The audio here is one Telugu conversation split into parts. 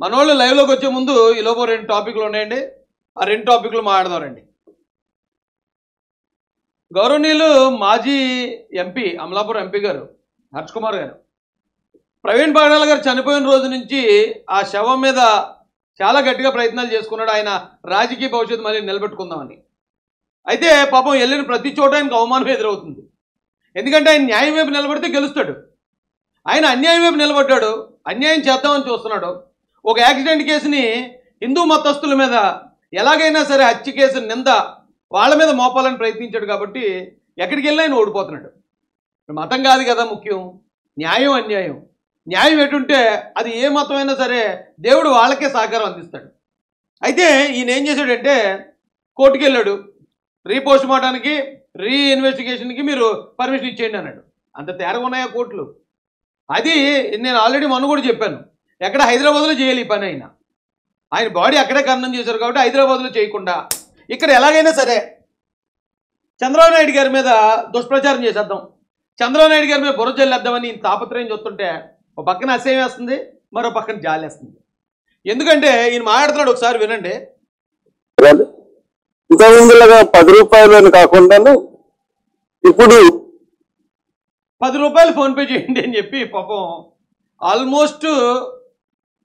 మనోళ్ళు లైవ్లోకి వచ్చే ముందు ఈలోపు 2 టాపిక్లు ఉన్నాయండి. ఆ 2 టాపిక్లు మాట్లాడదారండి. గౌరవనీయులు మాజీ ఎంపీ అమలాపురం ఎంపీ గారు హర్ష్ కుమార్ గారు ప్రవీణ్ పగడాల గారు చనిపోయిన రోజు నుంచి ఆ శవం మీద చాలా గట్టిగా ప్రయత్నాలు చేసుకున్నాడు. ఆయన రాజకీయ భవిష్యత్తు మళ్ళీ నిలబెట్టుకుందామని. అయితే పాపం వెళ్ళిన ప్రతి చోట ఆయనకు అవమానం ఎదురవుతుంది. ఎందుకంటే ఆయన న్యాయం వైపు నిలబడితే గెలుస్తాడు. ఆయన అన్యాయం వైపు నిలబడ్డాడు, అన్యాయం చేద్దామని చూస్తున్నాడు. ఒక యాక్సిడెంట్ కేసుని హిందూ మతస్థుల మీద ఎలాగైనా సరే హత్య కేసు నింద వాళ్ళ మీద మోపాలని ప్రయత్నించాడు. కాబట్టి ఎక్కడికి వెళ్ళి ఆయన ఓడిపోతున్నాడు. మతం కాదు కదా ముఖ్యం, న్యాయం అన్యాయం. న్యాయం ఎటుంటే అది ఏ మతమైనా సరే దేవుడు వాళ్ళకే సహకారం అందిస్తాడు. అయితే ఈయన ఏం చేశాడంటే కోర్టుకు వెళ్ళాడు. రీపోస్ట్ మార్టానికి రీఇన్వెస్టిగేషన్కి మీరు పర్మిషన్ ఇచ్చేయండి అన్నాడు. అంత తేరగా ఉన్నాయా కోర్టులు? అది నేను ఆల్రెడీ మొన్న కూడా చెప్పాను. ఎక్కడ హైదరాబాద్లో చేయాలి ఈ పని. ఆయన బాడీ అక్కడే ఖననం చేశారు కాబట్టి హైదరాబాద్లో చేయకుండా ఇక్కడ ఎలాగైనా సరే చంద్రబాబు నాయుడు గారి మీద దుష్ప్రచారం చేసేద్దాం, చంద్రబాబు నాయుడు గారి మీద బుర్ర జల్లేద్దామని తాపత్రయం చూస్తుంటే ఒక పక్కన అసహ్యం వేస్తుంది, మరో పక్కన జాలేస్తుంది. ఎందుకంటే ఈయన మాట్లాడుతున్నాడు, ఒకసారి వినండి. ఇంతకుముందులాగా 10 రూపాయలు కాకుండా ఇప్పుడు 10 రూపాయలు ఫోన్పే చేయండి అని చెప్పి పాపం ఆల్మోస్ట్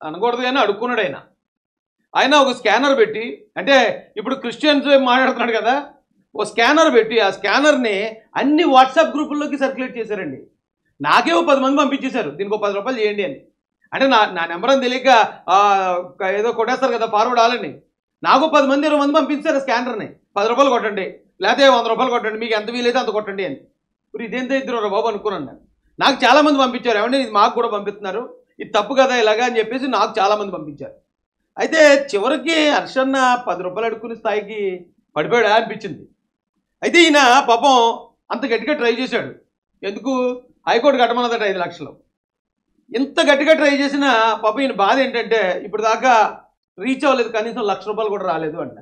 అనకూడదు కానీ అడుక్కున్నాడు. ఆయన ఒక స్కానర్ పెట్టి, అంటే ఇప్పుడు క్రిస్టియన్స్ మాట్లాడుతున్నాడు కదా, ఓ స్కానర్ పెట్టి ఆ స్కానర్ని అన్ని వాట్సాప్ గ్రూపుల్లోకి సర్క్యులేట్ చేశారండి. నాకే 10 మంది పంపించేశారు దీనికి 10 రూపాయలు చేయండి అని. అంటే నా నెంబర్ అని తెలియక ఏదో కొట్టేస్తారు కదా ఫార్వర్డ్ ఆలని, నాకు 10 మంది 20 మంది పంపించారు స్కానర్ని. 10 రూపాయలు కొట్టండి, లేకపోతే 100 రూపాయలు కొట్టండి, మీకు ఎంత వీలైతే అంత కొట్టండి అని. ఇప్పుడు ఇదేంత ఇద్దరు బాబు అనుకున్నాను. నాకు చాలామంది పంపించారు, ఏమంటే ఇది మాకు కూడా పంపిస్తున్నారు, ఇది తప్పు కదా ఇలాగా అని చెప్పేసి నాకు చాలామంది పంపించారు. అయితే చివరికి హర్షన్న 10 రూపాయలు అడుక్కునే స్థాయికి పడిపోయాడా అనిపించింది. అయితే ఈయన పాపం అంత గట్టిగా ట్రై చేశాడు. ఎందుకు? హైకోర్టు కట్టమన్నదట 5 లక్షలు. ఇంత గట్టిగా ట్రై చేసిన పాపం ఈయన బాధ ఏంటంటే ఇప్పుడు దాకా రీచ్ అవ్వలేదు, కనీసం 1 లక్ష రూపాయలు కూడా రాలేదు అంట.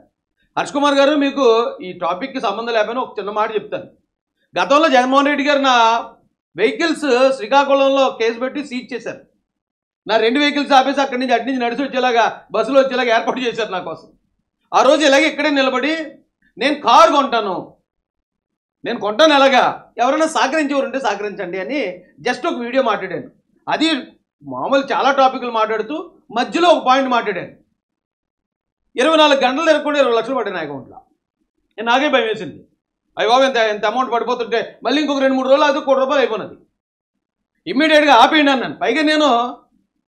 హర్ష్ కుమార్ గారు, మీకు ఈ టాపిక్కి సంబంధం లేకపోయినా ఒక చిన్న మాట చెప్తాను. గతంలో జగన్మోహన్ రెడ్డి గారు నా వెహికల్స్ శ్రీకాకుళంలో కేసు పెట్టి సీజ్ చేశారు. నా 2 వెహికల్స్ ఆపేసి అక్కడి నుంచి అటు నుంచి నడిచి వచ్చేలాగా బస్సులో వచ్చేలాగా ఏర్పాటు చేశారు నా కోసం. ఆ రోజు ఇలాగే ఇక్కడే నిలబడి నేను కారు కొంటాను, నేను కొంటాను ఎలాగా, ఎవరైనా సహకరించేవారుంటే సహకరించండి అని జస్ట్ ఒక వీడియో మాట్లాడాను. అది మామూలు చాలా టాపిక్లు మాట్లాడుతూ మధ్యలో ఒక పాయింట్ మాట్లాడాను. 24 గంటలు తిరగకుండా 20 లక్షలు పడ్డాయి నా అకౌంట్లో. నాకే భయం వేసింది. అయ్య బాబు ఎంత అమౌంట్ పడిపోతుంటే మళ్ళీ ఇంకొక 2-3 రోజులు అది 1 కోటి రూపాయలు అయిపోయినది. ఇమ్మీడియట్గా ఆపేయండి అన్నాను. పైగా నేను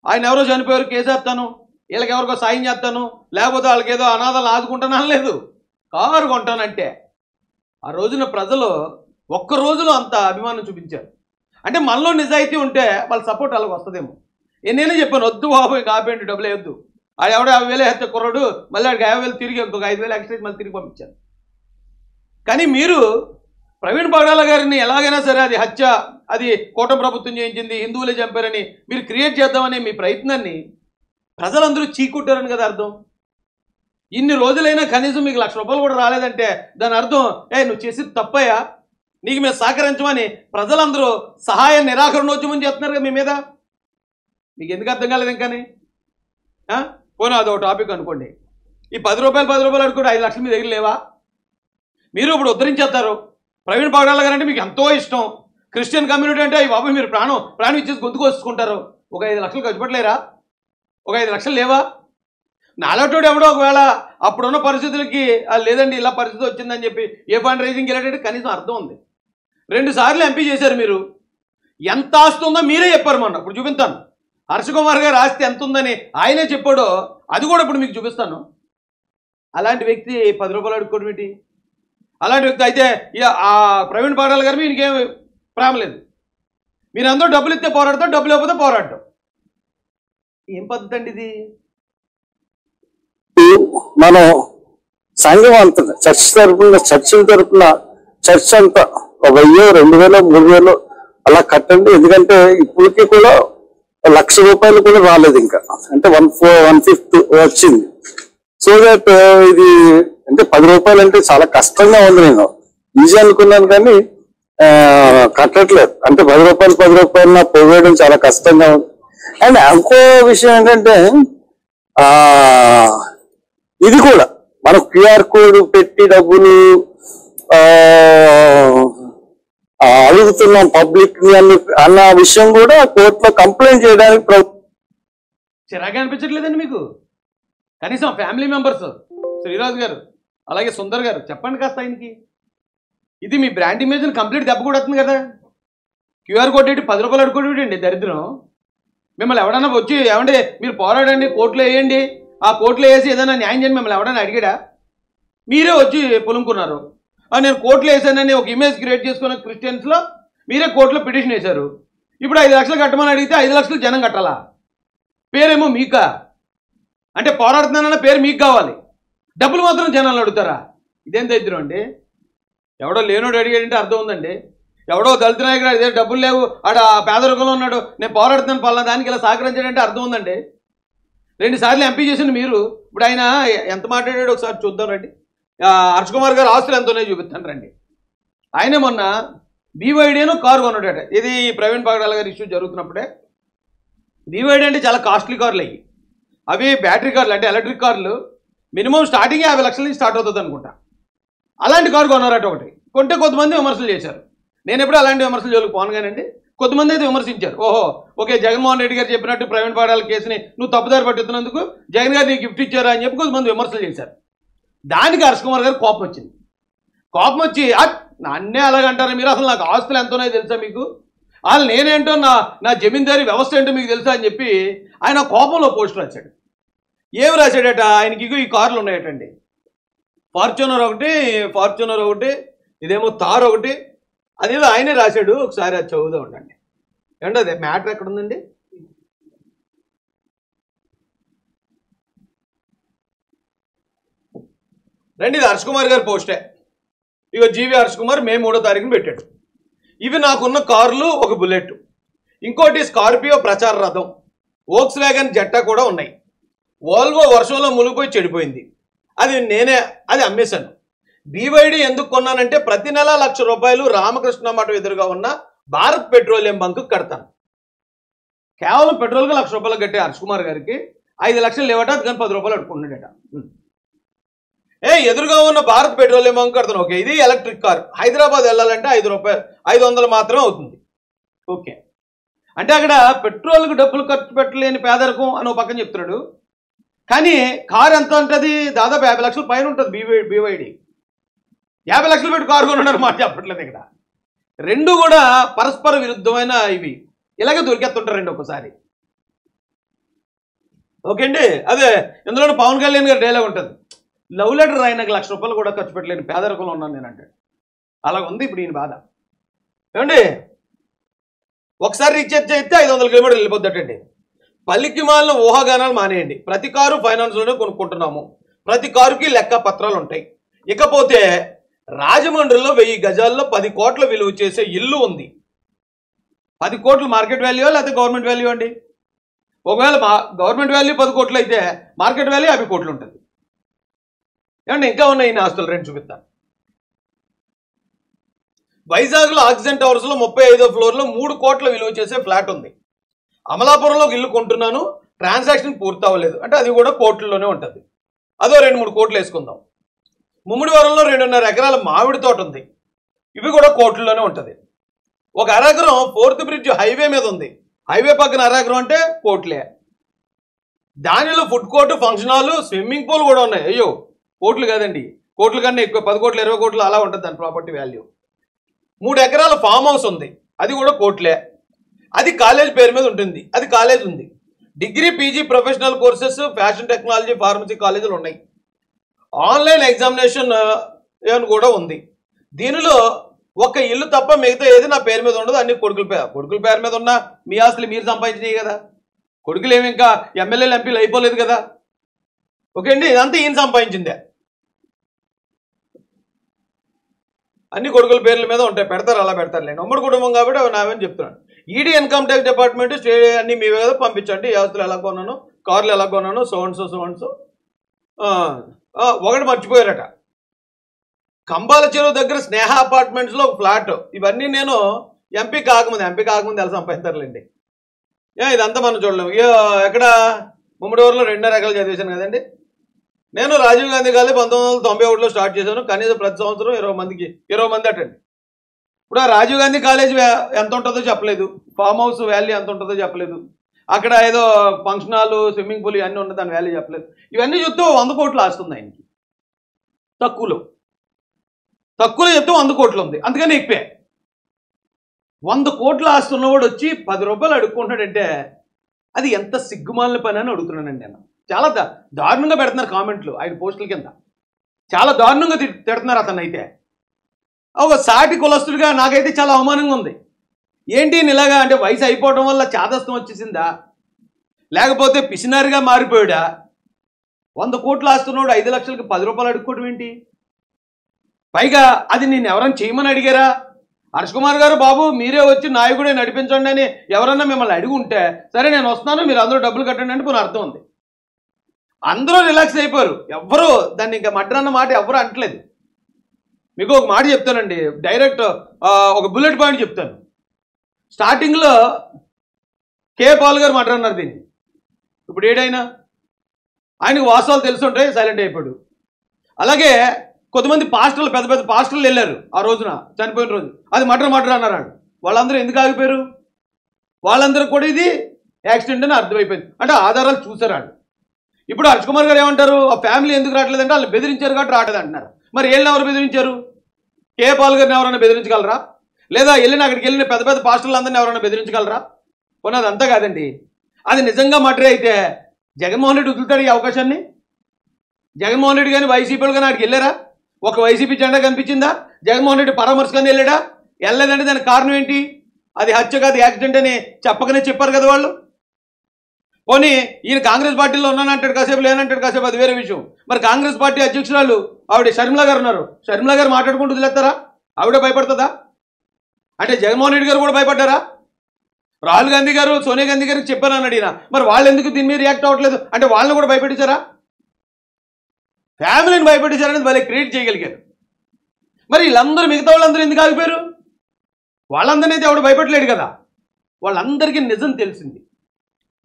ఆయన ఎవరో చనిపోయారు కేసు వేస్తాను, వీళ్ళకి ఎవరికో సాయం చేస్తాను, లేకపోతే వాళ్ళకి ఏదో అనాథాలు ఆదుకుంటాను అనలేదు. కారు కొంటానంటే ఆ రోజున ప్రజలు ఒక్క రోజులో అంత అభిమానం చూపించారు. అంటే మనలో నిజాయితీ ఉంటే వాళ్ళ సపోర్ట్ వాళ్ళకి వస్తుందేమో. నేనే చెప్పాను, వద్దు బాబు ఇంకా ఆపేయండి, డబ్బులు వేయొద్దు. ఆడు ఎవడో 50,000 వేస్తే కుర్రాడు, మళ్ళీ ఆడికి 50,000 తిరిగి ఇంకొక 5,000 ఎక్స్ట్రా మళ్ళీ తిరిగి పంపించాను. కానీ మీరు ప్రవీణ్ పగడాల గారిని ఎలాగైనా సరే అది హత్య, అది కూటమి ప్రభుత్వం చేయించింది, హిందువులే చంపారని మీరు క్రియేట్ చేద్దామనే మీ ప్రయత్నాన్ని ప్రజలందరూ చీకొట్టారని కదా అర్థం. ఇన్ని రోజులైనా కనీసం మీకు 1 లక్ష రూపాయలు కూడా రాలేదంటే దాని అర్థం నువ్వు చేసేది తప్పయ్యా, నీకు మేము సహకరించమని ప్రజలందరూ సహాయ నిరాకరణోద్యమం చేస్తున్నారు కదా మీ మీద. మీకు ఎందుకు అర్థం కాలేదు ఇంకాని? పోనీ అదో టాపిక్ అనుకోండి. ఈ 10 రూపాయలు అనుకుంటే 5 లక్షలు మీ దగ్గర లేవా? మీరు ఇప్పుడు ఉద్ధరించేస్తారు. ప్రవీణ్ పగడాల గారు అంటే మీకు ఎంతో ఇష్టం, క్రిస్టియన్ కమ్యూనిటీ అంటే అవి బాబు మీరు ప్రాణం ఇచ్చేసి గొంతుకు వచ్చుకుంటారు. ఒక 5 లక్షలు ఖర్చు పెట్టలేరా? ఒక 5 లక్షలు లేవా? నాలాటోడు ఎవడో ఒకవేళ అప్పుడున్న పరిస్థితులకి లేదండి ఇలా పరిస్థితి వచ్చిందని చెప్పి ఏ ఫండ్ రైజింగ్ వెళ్ళేటట్టు కనీసం అర్థం ఉంది. 2 సార్లు ఎంపీ చేశారు మీరు. ఎంత ఆస్తి ఉందో మీరే చెప్పారు మొన్న. ఇప్పుడు చూపిస్తాను. హర్ష్ కుమార్ గారు ఆస్తి ఎంత ఉందని ఆయనే చెప్పాడో అది కూడా ఇప్పుడు మీకు చూపిస్తాను. అలాంటి వ్యక్తి 10 రూపాయలు అడుక్కోవడం ఏంటి? అలాంటి వ్యక్తి అయితే ఆ ప్రవీణ్ పగడాల గారు మీకేం ప్రేమ లేదు. మీరు అందరూ డబ్బులు ఇస్తే పోరాడతాం, డబ్బులు లేకపోతే పోరాడటం. ఏం పద్ధతి అండి ఇది? మనం సంఘం అంత చర్చిల తరపున చర్చ్ అంతా 1000, 2000, 3000 అలా కట్టండి. ఎందుకంటే ఇప్పటికీ కూడా 1 లక్ష రూపాయలు కూడా రాలేదు ఇంకా, అంటే 150 వచ్చింది. సో దట్ ఇది అంటే 10 రూపాయలు అంటే చాలా కష్టంగా ఉంది. నేను ఈజీ అనుకున్నాను కానీ కట్టట్లేదు. అంటే 10 రూపాయలు పోగేయడం చాలా కష్టంగా ఉంది. అండ్ ఇంకో విషయం ఏంటంటే ఇది కూడా మనం క్యూఆర్ కోడ్ పెట్టి డబ్బులు అడుగుతున్నాం పబ్లిక్ అన్న విషయం కూడా కోర్టులో కంప్లైంట్ చేయడానికి చిరాగా అనిపించట్లేదండి మీకు? కనీసం ఫ్యామిలీ మెంబర్స్ శ్రీరాజు గారు అలాగే సుందర్ గారు చెప్పండి కాస్త ఆయనకి. ఇది మీ బ్రాండ్ ఇమేజ్ని కంప్లీట్ దెబ్బ కూడా వస్తుంది కదా. క్యూఆర్ కోడ్ ఏంటి 10 రూపాయలు అడుకోండి దరిద్రం. మిమ్మల్ని ఎవడన్నా వచ్చి ఏమంటే మీరు పోరాడండి కోర్టులో వేయండి, ఆ కోర్టులో వేసి ఏదైనా న్యాయం చేయండి మిమ్మల్ని ఎవడన్నా అడిగాడా? మీరే వచ్చి పులుముకున్నారు. నేను కోర్టులో వేసానని ఒక ఇమేజ్ క్రియేట్ చేసుకున్న క్రిస్టియన్స్లో మీరే కోర్టులో పిటిషన్ వేశారు. ఇప్పుడు 5 లక్షలు కట్టమని అడిగితే 5 లక్షలు జనం కట్టాలా? పేరేమో మీకా? అంటే పోరాడుతున్నానన్న పేరు మీకు కావాలి, డబ్బులు మాత్రం జనాలు అడుగుతారా? ఇదేం దరిద్రం అండి. ఎవడో లేనోడు అడిగాడంటే అర్థం ఉందండి. ఎవడో దళిత నాయకుడు అడిగే డబ్బులు లేవు ఆడ పేదరికంలో ఉన్నాడు నేను పోరాడుతున్నాను పలానా దానికి ఇలా సహకరించాడంటే అర్థం ఉందండి. 2 సార్లు ఎంపీ చేసిండు మీరు. ఇప్పుడు ఆయన ఎంత మాట్లాడాడు ఒకసారి చూద్దాం రండి. హర్ష్ కుమార్ గారు ఆస్తులు ఎంత ఉన్నాయో చూపిస్తాను రండి. ఆయనే మొన్న బీవైడీను కారు కొన్నాడట. ఇది ప్రవీణ్ పగడాల గారి ఇష్యూ జరుగుతున్నప్పుడే. బీవైడీ అంటే చాలా కాస్ట్లీ కార్లు అయ్యి, అవి బ్యాటరీ కార్లు అంటే ఎలక్ట్రిక్ కార్లు. మినిమం స్టార్టింగ్ 50 లక్షల నుంచి స్టార్ట్ అవుతుంది అనుకుంటా. అలాంటి కారు కొన్నారట ఒకటి. కొంటే కొంతమంది విమర్శలు చేశారు. నేను ఎప్పుడు అలాంటి విమర్శలు జోలికి పోను కానండి. కొంతమంది అయితే విమర్శించారు. ఓహో ఓకే జగన్మోహన్ రెడ్డి గారు చెప్పినట్టు ప్రవీణ్ పగడాల కేసుని నువ్వు తప్పుదారి పట్టుతున్నందుకు జగన్ గారు నీకు గిఫ్ట్ ఇచ్చారా అని చెప్పి కొంతమంది విమర్శలు చేశారు. దానికి హర్ష్ కుమార్ గారు కోపం వచ్చింది. కోపం వచ్చి నన్నే అలాగంటారు మీరు, అసలు నాకు ఆస్తులు ఎంత ఉన్నాయో తెలుసా మీకు, వాళ్ళు నేనేంటో నా జమీందారీ వ్యవస్థ ఏంటో మీకు తెలుసా అని చెప్పి ఆయన కోపంలో పోస్ట్ రాశాడు. ఏమి రాశాడట? ఆయనకి ఈ కార్లు ఉన్నాయటండి. ఫార్చునర్ ఒకటి, ఇదేమో తార్ ఒకటి. అదేదో ఆయనే రాశాడు. ఒకసారి అది చదువుతూ ఉండండి. ఏంటో అదే మ్యాటర్ ఎక్కడ ఉందండి? రండి, ఇది హర్ష్ కుమార్ గారి పోస్టే. ఇక జీవి హర్ష్ కుమార్ మే 3వ తారీఖున పెట్టాడు. ఇవి నాకున్న కార్లు, ఒక బుల్లెట్, ఇంకోటి స్కార్పియో ప్రచార రథం, వోక్స్ వ్యాగన్ జెట్టా కూడా ఉన్నాయి. వోల్వో వర్షంలో మునిగిపోయి చెడిపోయింది, అది అమ్మేశాను. బీవైడీ ఎందుకు కొన్నానంటే ప్రతి నెల ₹1,00,000 రామకృష్ణ మఠం ఎదురుగా ఉన్న భారత్ పెట్రోలియం బంకు కడతాను. కేవలం పెట్రోల్గా ₹1,00,000 కట్టే హర్ష్ కుమార్ గారికి 5 లక్షలు లేవట, అది కానీ ₹10 అడుకున్నాడట. ఎదురుగా ఉన్న భారత్ పెట్రోలియం బంక్ కడతాను. ఓకే, ఇది ఎలక్ట్రిక్ కార్. హైదరాబాద్ వెళ్ళాలంటే ₹500 మాత్రమే అవుతుంది. ఓకే, అంటే అక్కడ పెట్రోల్కి డబ్బులు ఖర్చు పెట్టలేని పేదరికం అని ఒక పక్కన చెప్తున్నాడు. కానీ కారు ఎంత ఉంటుంది? దాదాపు 50 లక్షల పైన ఉంటుంది. బీవైడీ 50 లక్షలు పెట్టి కారు కొన్నాడు మాట చెప్పట్లేదు ఇక్కడ. రెండు కూడా పరస్పర విరుద్ధమైన ఇవి. ఇలాగే దొరికేస్తుంటారండి ఒక్కసారి. ఓకే అండి. అదే ఇందులో పవన్ కళ్యాణ్ గారి డైలాగ్ ఉంటుంది, లవ్ లెటర్ రాయనకు ₹1,00,000 కూడా ఖర్చు పెట్టలేని పేదరికంలో ఉన్నాను నేను అంటే. అలా ఉంది ఇప్పుడు ఈయన బాధ. ఏమండి, ఒకసారి రీఛార్జ్ అయితే 500 కిలోమీటర్లు వెళ్ళిపోద్దటండి. పల్లికి మాలిన ఊహాగానాలు మానేయండి. ప్రతి కారు ఫైనాన్స్లోనే కొనుక్కుంటున్నాము. ప్రతి కారుకి లెక్క పత్రాలు ఉంటాయి. ఇకపోతే రాజమండ్రిలో 1000 గజాల్లో 10 కోట్ల విలువ చేసే ఇల్లు ఉంది. 10 కోట్లు మార్కెట్ వాల్యూ లేకపోతే గవర్నమెంట్ వాల్యూ అండి? ఒకవేళ గవర్నమెంట్ వాల్యూ 10 కోట్లు అయితే మార్కెట్ వాల్యూ 50 కోట్లు ఉంటుంది. ఏమంటే ఇంకా ఉన్నాయి ఈ ఆస్తులు, రెండు చూపిస్తాను. వైజాగ్లో ఆక్సిజన్ టవర్స్లో 35వ ఫ్లోర్లో 3 కోట్ల విలువ చేసే ఫ్లాట్ ఉంది. అమలాపురంలో ఇల్లు కొంటున్నాను, ట్రాన్సాక్షన్ పూర్తి అవ్వలేదు అంటే అది కూడా కోట్లలోనే ఉంటుంది. అదో 2-3 కోట్లు వేసుకుందాం. ముమ్మిడివరంలో 2.5 ఎకరాల మామిడి తోట ఉంది, ఇవి కూడా కోట్లలోనే ఉంటుంది. 1 అరెకరం 4th బ్రిడ్జ్ హైవే మీద ఉంది, హైవే పక్కన అరెకరం అంటే కోట్లే. దానిలో food court, function hall, swimming pool కూడా ఉన్నాయి. అయ్యో కోట్లు కాదండి, కోట్ల కన్నా ఎక్కువ, 10 కోట్లు 20 కోట్లు అలా ఉంటుంది దాని ప్రాపర్టీ వాల్యూ. 3 ఎకరాల ఫామ్ హౌస్ ఉంది, అది కూడా కోట్లే. అది కాలేజ్ పేరు మీద ఉంటుంది, అది కాలేజ్ ఉంది. Degree, PG, professional courses, fashion technology, pharmacy కాలేజీలు ఉన్నాయి. ఆన్లైన్ ఎగ్జామినేషన్ అని కూడా ఉంది. దీనిలో ఒక ఇల్లు తప్ప మిగతా ఏది నా పేరు మీద ఉండదు, అన్ని కొడుకుల పేరు మీద ఉన్న మీ ఆస్తులు మీరు సంపాదించినాయి కదా. కొడుకులు ఏమి ఇంకా ఎమ్మెల్యేలు ఎంపీలు అయిపోలేదు కదా. ఓకే అండి, ఇదంతా ఈయన సంపాదించిందే. అన్ని కొడుకుల పేర్ల మీద ఉంటాయి, పెడతారు, అలా పెడతారు. నేను ఉమ్మడి కుటుంబం కాబట్టి అవి నావని చెప్తున్నాను. ED income tax department stay అన్ని మీ మీద పంపించండి. ఈ ఆస్తులు ఎలా కొన్నాను, కార్లు ఎలా కొన్నాను, సో ఒకటి మర్చిపోయారట, కంబాల చెరువు దగ్గర స్నేహ అపార్ట్మెంట్స్లో ఒక ఫ్లాట్. ఇవన్నీ నేను ఎంపీ కాకముందు ఎలా సంపాదించారులేండి. ఇదంతా మనం చూడలేము. ఎక్కడ ముమ్మడివరంలో 2 రకాలు చదివేశాను కదండి. నేను రాజీవ్ గాంధీ కాలేజ్ 1991లో స్టార్ట్ చేశాను. కనీసం ప్రతి సంవత్సరం 20 మంది అటండి. ఇప్పుడు ఆ రాజీవ్ గాంధీ కాలేజ్ ఎంత ఉంటుందో చెప్పలేదు, ఫామ్ హౌస్ వాల్యూ ఎంత ఉంటుందో చెప్పలేదు, అక్కడ ఏదో ఫంక్షన్ హాల్, స్విమ్మింగ్ పూల్ ఇవన్నీ ఉంటుంది, దాని వాల్యూ చెప్పలేదు. ఇవన్నీ చెప్తే 100 కోట్లు ఆస్తుంది ఆయనకి. తక్కువలో చెప్తే 100 కోట్లు ఉంది, అందుకని ఎక్కువే. 100 కోట్లు ఆస్తున్నవాడు వచ్చి 10 రూపాయలు అడుక్కుంటాడంటే అది ఎంత సిగ్గుమాలిన పని అని అడుగుతున్నానండి నేను. చాలా దారుణంగా పెడుతున్నారు కామెంట్లు ఆయన పోస్టుల కింద, చాలా దారుణంగా తిడుతున్నారు అతను. అయితే ఒక సాటి కులస్తుడిగా నాకైతే చాలా అవమానంగా ఉంది. ఏంటి ఇలాగా అంటే వయసు అయిపోవడం వల్ల చాదస్తం వచ్చేసిందా, లేకపోతే పిసినారిగా మారిపోయాడా? 100 కోట్లు ఆస్తున్నవాడు 5 లక్షలకి 10 రూపాయలు అడుక్కోవడం ఏంటి? పైగా అది నేను ఎవరైనా చేయమని అడిగారా? హర్ష్ కుమార్ గారు బాబు మీరే వచ్చి నాయకుడే నడిపించండి అని ఎవరన్నా మిమ్మల్ని అడిగి ఉంటే సరే నేను వస్తున్నాను, మీరు అందరూ డబ్బులు కట్టండి అంటే కొన్ని అర్థం ఉంది. అందరూ రిలాక్స్ అయిపోయారు, ఎవ్వరూ దాన్ని ఇంకా మడ్రన్న మాట ఎవ్వరూ అంటలేదు. మీకు ఒక మాట చెప్తానండి, డైరెక్ట్ ఒక బుల్లెట్ పాయింట్ చెప్తాను. స్టార్టింగ్లో కే పాల్ గారు మడ్రన్నారు దీన్ని, ఇప్పుడు ఏడైనా ఆయనకు వాస్తవాలు తెలుసుంటే సైలెంట్ అయిపోయాడు. అలాగే కొంతమంది పాస్టర్లు, పెద్ద పెద్ద పాస్టర్లు వెళ్ళారు ఆ రోజున, చనిపోయిన రోజు, అది మటర్ అన్నారు. వాళ్ళందరూ ఎందుకు ఆగిపోయారు? వాళ్ళందరూ కూడా ఇది యాక్సిడెంట్ అని అర్థమైపోయింది, అంటే ఆధారాలు చూసారు వాళ్ళు. ఇప్పుడు హర్ష్ కుమార్ గారు ఏమంటారు, ఆ ఫ్యామిలీ ఎందుకు రావట్లేదంటే వాళ్ళు బెదిరించారు కాబట్టి రావట్లేదు అంటున్నారు. మరి వీళ్ళని ఎవరు బెదిరించారు? కే పాల్ గారిని ఎవరైనా బెదిరించగలరా? లేదా అక్కడికి వెళ్ళిన పెద్ద పెద్ద పాస్టర్లు అందరినీ ఎవరైనా బెదిరించగలరా? పోనీ అదంతా కాదండి, అది నిజంగా మటరే అయితే జగన్మోహన్ రెడ్డి వదులుతాడు ఈ అవకాశాన్ని. జగన్మోహన్ రెడ్డి కానీ వైసీపీలు కానీ అక్కడికి వెళ్ళారా? ఒక వైసీపీ జెండా కనిపించిందా? జగన్మోహన్ రెడ్డి పరామర్శకని వెళ్ళాడా? వెళ్ళలేదంటే దానికి కారణం ఏంటి? అది హత్య కాదు యాక్సిడెంట్ అని చెప్పకనే చెప్పారు కదా వాళ్ళు. పోనీ ఈయన కాంగ్రెస్ పార్టీలో ఉన్నానంటాడు కాసేపు, లేనంటాడు కాసేపు, అది వేరే విషయం. మరి కాంగ్రెస్ పార్టీ అధ్యక్షురాలు ఆవిడ షర్మిల గారు ఉన్నారు, షర్మిల గారు మాట్లాడుకుంటూ వదిలేస్తారా? ఆవిడ భయపడుతుందా? అంటే జగన్మోహన్ రెడ్డి గారు కూడా భయపడ్డారా? రాహుల్ గాంధీ గారు సోనియా గాంధీ గారికి చెప్పానని అడిగినా మరి వాళ్ళు ఎందుకు దీని మీద రియాక్ట్ అవ్వట్లేదు? అంటే వాళ్ళని కూడా భయపెట్టించారా? ఫ్యామిలీని భయపెట్టించారనేది వాళ్ళే క్రియేట్ చేయగలిగారు. మరి వీళ్ళందరూ మిగతా వాళ్ళందరూ ఎందుకు ఆగిపోయారు? వాళ్ళందరినీ అయితే ఎవడు భయపెట్టలేడు కదా. వాళ్ళందరికీ నిజం తెలిసింది,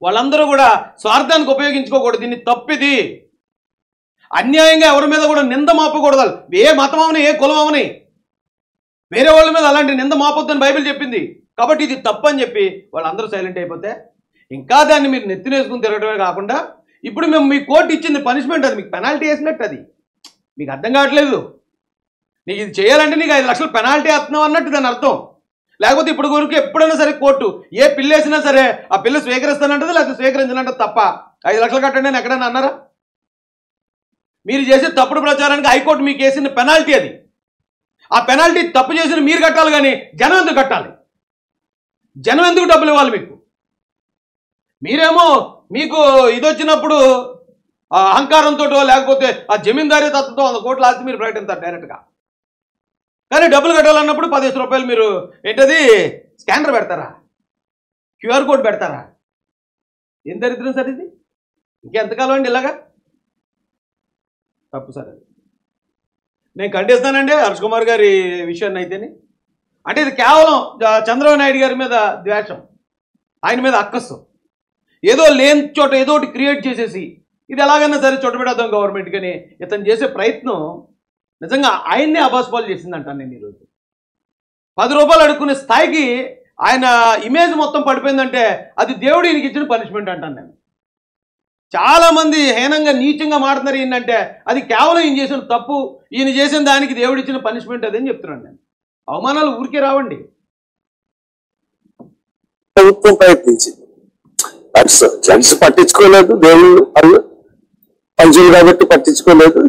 వాళ్ళందరూ కూడా స్వార్థానికి ఉపయోగించుకోకూడదు, దీన్ని తప్పిది. అన్యాయంగా ఎవరి మీద కూడా నింద మాపకూడదు. ఏ మతం అవని, ఏ కులం అవని, వేరే వాళ్ళ మీద అలాంటి నింద మాపొద్దని బైబిల్ చెప్పింది. కాబట్టి ఇది తప్పు అని చెప్పి వాళ్ళందరూ సైలెంట్ అయిపోతే ఇంకా దాన్ని మీరు నెత్తినేసుకుని తిరగడమే కాకుండా ఇప్పుడు మేము మీ కోర్టు ఇచ్చింది పనిష్మెంట్, అది మీకు పెనాల్టీ వేసినట్టు. అది మీకు అర్థం కావట్లేదు. నీకు ఇది చేయాలంటే నీకు 5 లక్షలు పెనాల్టీ వేస్తున్నావు అన్నట్టు దాని అర్థం. లేకపోతే ఇప్పుడు వరకు ఎప్పుడైనా సరే కోర్టు ఏ పిల్ల వేసినా సరే ఆ పిల్ల స్వీకరిస్తానంటది, లేకపోతే స్వీకరించనంటది తప్ప 5 లక్షలు కట్టండి అని ఎక్కడైనా అన్నారా? మీరు చేసే తప్పుడు ప్రచారానికి హైకోర్టు మీకు వేసిన పెనాల్టీ అది. ఆ పెనాల్టీ తప్పు చేసిన మీరు కట్టాలి, కానీ జనం ఎందుకు కట్టాలి? జనం ఎందుకు డబ్బులు ఇవ్వాలి మీకు? మీరేమో మీకు ఇది వచ్చినప్పుడు అహంకారంతో లేకపోతే ఆ జమీందారీ తత్వంతో 100 కోట్ల ఆస్తి మీరు ప్రకటిస్తారు డైరెక్ట్గా. కానీ డబ్బులు కట్టాలన్నప్పుడు 15 రూపాయలు మీరు ఏంటది స్కానర్ పెడతారా? క్యూఆర్ కోడ్ పెడతారా? ఏం దరిద్రం సార్ ఇది? ఇంకెంతకాలం అండి ఇలాగా? తప్పు సార్. అది నేను ఖండిస్తానండి హర్ష్ కుమార్ గారి విషయాన్ని అయితేనే. అంటే ఇది కేవలం చంద్రబాబు నాయుడు గారి మీద ద్వేషం, ఆయన మీద అక్కస్సు, ఏదో లేని చోట ఏదో ఒకటి క్రియేట్ చేసేసి ఇది ఎలాగైనా సరే చోటపెడదాం గవర్నమెంట్కి అని ఇతను చేసే ప్రయత్నం నిజంగా ఆయన్నే అబాస్పాలు చేసిందంటాను నేను. ఈరోజు 10 రూపాయలు అడుక్కునే స్థాయికి ఆయన ఇమేజ్ మొత్తం పడిపోయిందంటే అది దేవుడు ఈయనకి ఇచ్చిన పనిష్మెంట్ అంటాను నేను. చాలామంది హీనంగా నీచంగా మాట్లాడుతున్నారు ఏంటంటే అది కేవలం ఈయన చేసిన తప్పు, ఈయన చేసిన దానికి దేవుడు ఇచ్చిన పనిష్మెంట్ అదని చెప్తున్నాను నేను. అవమానాలు ఊరికే రావండి. ప్రభుత్వం ప్రయత్నించింది, జడ్స్ పట్టించుకోలేదు, దేవుళ్ళు వాళ్ళు పంచులు కాబట్టి పట్టించుకోలేదు.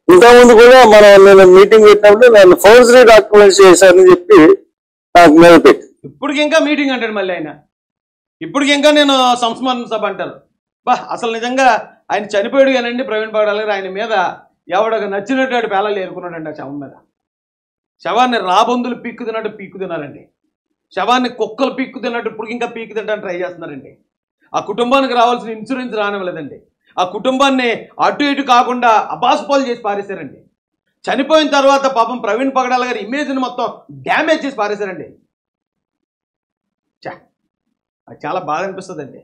ఇంతకుముందు కూడా నేను మీటింగ్ పెట్టినప్పుడు నేను ఫోర్జరీ డాక్యుమెంట్స్ చేశానని చెప్పి నాకు మీద పెట్టి ఇప్పటికి ఇంకా మీటింగ్ అంటాడు మళ్ళీ ఆయన. ఇప్పటికి ఇంకా నేను సంస్మరణ సభ అంటారు. అసలు నిజంగా ఆయన చనిపోయాడు కానండి ప్రవీణ్ పగడాల గారు. ఆయన మీద ఎవడకు నచ్చినట్టు పేలాలు ఏరుకున్నాడండి. ఆ శవం మీద శవాన్ని రాబందులు పీక్కు తిన్నారండి. శవాన్ని కుక్కలు పీక్కు తిన్నట్టు ఇప్పుడు ఇంకా పీక్కు తినడానికి ట్రై చేస్తున్నారండి. ఆ కుటుంబానికి రావాల్సిన ఇన్సూరెన్స్ రానివ్వలేదండి. ఆ కుటుంబాన్ని అటు ఇటు కాకుండా అబాస్పాలు చేసి పారేశారండి. చనిపోయిన తర్వాత పాపం ప్రవీణ్ పగడాల గారి ఇమేజ్ని మొత్తం డ్యామేజ్ చేసి పారేశారండి. అది చాలా బాధ అనిపిస్తుందండి.